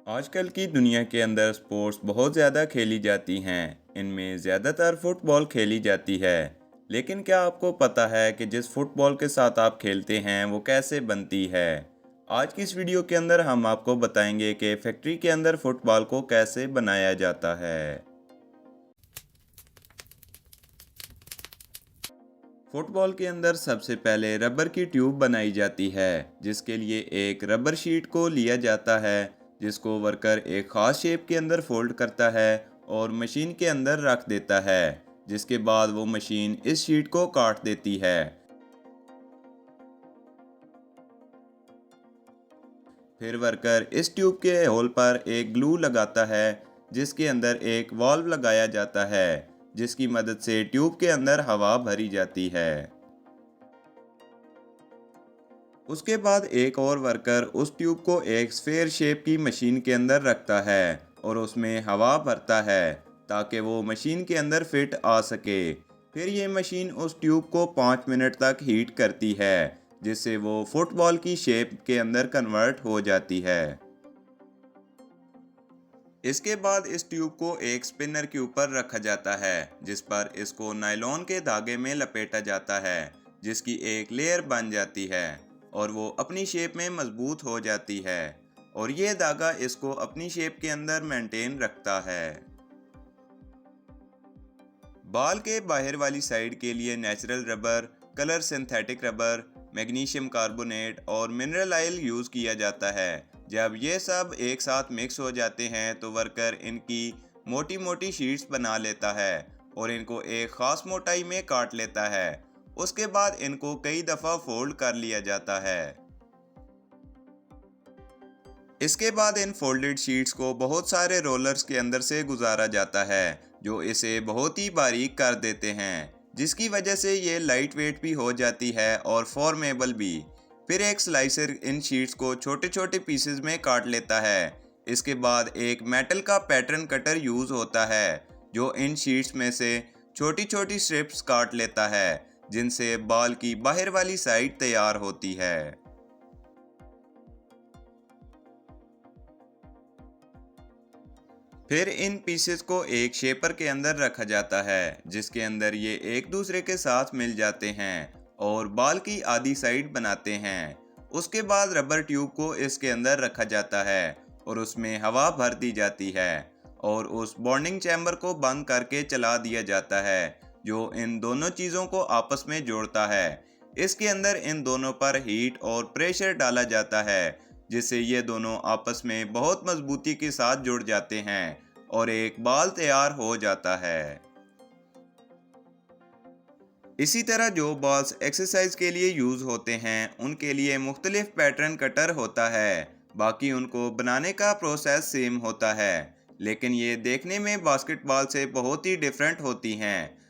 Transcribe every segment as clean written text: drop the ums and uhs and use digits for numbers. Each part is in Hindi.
आजकल की दुनिया के अंदर स्पोर्ट्स बहुत ज़्यादा खेली जाती हैं। इनमें ज़्यादातर फुटबॉल खेली जाती है। लेकिन क्या आपको पता है कि जिस फुटबॉल के साथ आप खेलते हैं वो कैसे बनती है? आज की इस वीडियो के अंदर हम आपको बताएंगे कि फैक्ट्री के अंदर फुटबॉल को कैसे बनाया जाता है। फुटबॉल के अंदर सबसे पहले रबर की ट्यूब बनाई जाती है, जिसके लिए एक रबर शीट को लिया जाता है, जिसको वर्कर एक खास शेप के अंदर फोल्ड करता है और मशीन के अंदर रख देता है। जिसके बाद वो मशीन इस शीट को काट देती है। फिर वर्कर इस ट्यूब के होल पर एक ग्लू लगाता है, जिसके अंदर एक वाल्व लगाया जाता है, जिसकी मदद से ट्यूब के अंदर हवा भरी जाती है। उसके बाद एक और वर्कर उस ट्यूब को एक स्फेयर शेप की मशीन के अंदर रखता है और उसमें हवा भरता है, ताकि वो मशीन के अंदर फिट आ सके। फिर ये मशीन उस ट्यूब को 5 मिनट तक हीट करती है, जिससे वो फुटबॉल की शेप के अंदर कन्वर्ट हो जाती है। इसके बाद इस ट्यूब को एक स्पिनर के ऊपर रखा जाता है, जिस पर इसको नायलॉन के धागे में लपेटा जाता है, जिसकी एक लेयर बन जाती है और वो अपनी शेप में मजबूत हो जाती है। और ये धागा इसको अपनी शेप के अंदर मेंटेन रखता है। बाल के बाहर वाली साइड के लिए natural rubber, colour synthetic rubber, magnesium carbonate और मिनरल ऑयल यूज किया जाता है। जब ये सब एक साथ मिक्स हो जाते हैं तो वर्कर इनकी मोटी मोटी शीट्स बना लेता है और इनको एक खास मोटाई में काट लेता है। उसके बाद इनको कई दफ़ा फोल्ड कर लिया जाता है। इसके बाद इन फोल्डेड शीट्स को बहुत सारे रोलर्स के अंदर से गुजारा जाता है, जो इसे बहुत ही बारीक कर देते हैं, जिसकी वजह से ये लाइट वेट भी हो जाती है और फॉर्मेबल भी। फिर एक स्लाइसर इन शीट्स को छोटे छोटे पीसेस में काट लेता है। इसके बाद एक मेटल का पैटर्न कटर यूज होता है, जो इन शीट्स में से छोटी छोटी स्ट्रिप्स काट लेता है, जिनसे बॉल की बाहर वाली साइड तैयार होती है। फिर इन पीसेस को एक शेपर के अंदर रखा जाता है, जिसके अंदर ये एक दूसरे के साथ मिल जाते हैं और बाल की आधी साइड बनाते हैं। उसके बाद रबर ट्यूब को इसके अंदर रखा जाता है और उसमें हवा भर दी जाती है और उस बॉन्डिंग चैम्बर को बंद करके चला दिया जाता है, जो इन दोनों चीज़ों को आपस में जोड़ता है। इसके अंदर इन दोनों पर हीट और प्रेशर डाला जाता है, जिससे ये दोनों आपस में बहुत मजबूती के साथ जुड़ जाते हैं और एक बाल तैयार हो जाता है। इसी तरह जो बॉल्स एक्सरसाइज के लिए यूज होते हैं उनके लिए मुख्तलिफ पैटर्न कटर होता है। बाकी उनको बनाने का प्रोसेस सेम होता है, लेकिन ये देखने में बास्केटबॉल से बहुत ही डिफरेंट होती हैं।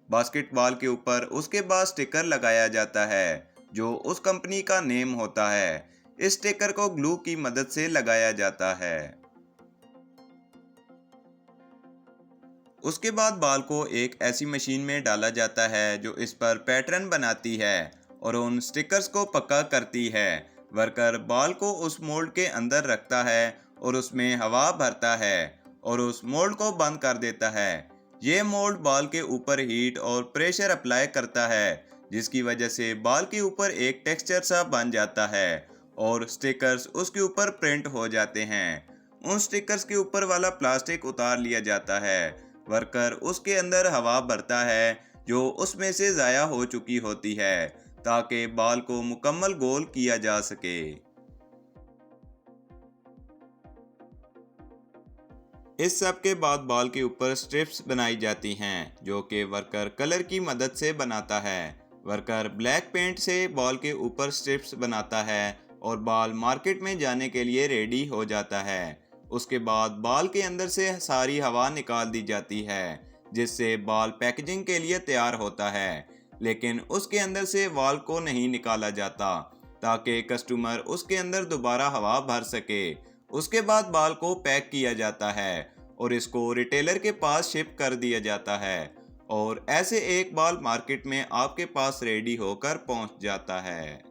बास्केटबॉल के ऊपर उसके बाद स्टिकर लगाया जाता है, जो उस कंपनी का नेम होता है। इस स्टिकर को ग्लू की मदद से लगाया जाता है। उसके बाद बाल को एक ऐसी मशीन में डाला जाता है जो इस पर पैटर्न बनाती है और उन स्टिकर्स को पक्का करती है। वर्कर बाल को उस मोल्ड के अंदर रखता है और उसमें हवा भरता है और उस मोल्ड को बंद कर देता है। ये मोल्ड बाल के ऊपर हीट और प्रेशर अप्लाई करता है, जिसकी वजह से बाल के ऊपर एक टेक्सचर सा बन जाता है और स्टिकर्स उसके ऊपर प्रिंट हो जाते हैं। उन स्टिकर्स के ऊपर वाला प्लास्टिक उतार लिया जाता है। वर्कर उसके अंदर हवा भरता है जो उसमें से ज़ाया हो चुकी होती है, ताकि बाल को मुकम्मल गोल किया जा सके। इस सब के बाद बाल के ऊपर स्ट्रिप्स बनाई जाती हैं, जो कि वर्कर कलर की मदद से बनाता है। वर्कर ब्लैक पेंट से बाल के ऊपर स्ट्रिप्स बनाता है और बाल मार्केट में जाने के लिए रेडी हो जाता है। उसके बाद बाल के अंदर से सारी हवा निकाल दी जाती है, जिससे बाल पैकेजिंग के लिए तैयार होता है। लेकिन उसके अंदर से बाल को नहीं निकाला जाता, ताकि कस्टमर उसके अंदर दोबारा हवा भर सके। उसके बाद बाल को पैक किया जाता है और इसको रिटेलर के पास शिप कर दिया जाता है और ऐसे एक बाल मार्केट में आपके पास रेडी होकर पहुंच जाता है।